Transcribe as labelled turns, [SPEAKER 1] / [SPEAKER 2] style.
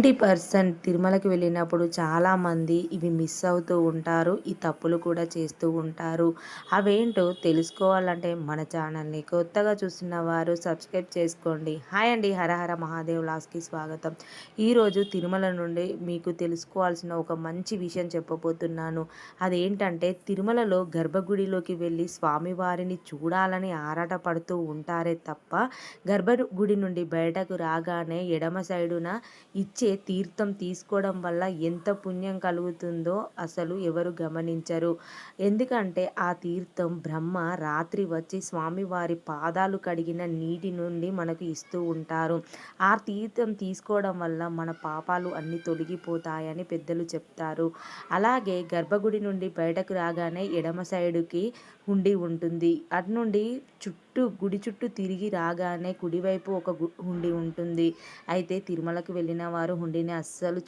[SPEAKER 1] 90% తిరుమలకి వెళ్ళినప్పుడు చాలామంది ఇవి మిస్ అవుతూ ఉంటారు. ఈ తప్పులు కూడా చేస్తూ ఉంటారు. అవేంటో తెలుసుకోవాలంటే మన ఛానల్‌ని కొత్తగా చూస్తున్న వారు సబ్స్క్రైబ్ చేసుకోండి. హాయ్ అండి. హరహర మహాదేవ్ వ్లాగ్స్‌కి స్వాగతం. ఈరోజు తిరుమల నుండి మీకు తెలుసుకోవాల్సిన ఒక మంచి విషయం చెప్పబోతున్నాను. అదేంటంటే తిరుమలలో గర్భగుడిలోకి వెళ్ళి స్వామివారిని చూడాలని ఆరాటపడుతూ ఉంటారే తప్ప గర్భగుడి నుండి బయటకు రాగానే ఎడమ సైడున ఇచ్చే తీర్థం తీసుకోవడం వల్ల ఎంత పుణ్యం కలుగుతుందో అసలు ఎవరు గమనించరు. ఎందుకంటే ఆ తీర్థం బ్రహ్మ రాత్రి వచ్చి స్వామివారి పాదాలు కడిగిన నీటి నుండి మనకు ఇస్తూ ఉంటారు. ఆ తీర్థం తీసుకోవడం వల్ల మన పాపాలు అన్నీ తొలగిపోతాయని పెద్దలు చెప్తారు. అలాగే గర్భగుడి నుండి బయటకు రాగానే ఎడమ సైడుకి హుండీ ఉంటుంది. అటు నుండి గుడి చుట్టూ తిరిగి రాగానే కుడివైపు ఒక హుండీ ఉంటుంది. అయితే తిరుమలకు వెళ్ళిన వారు హుండీని అస్సలు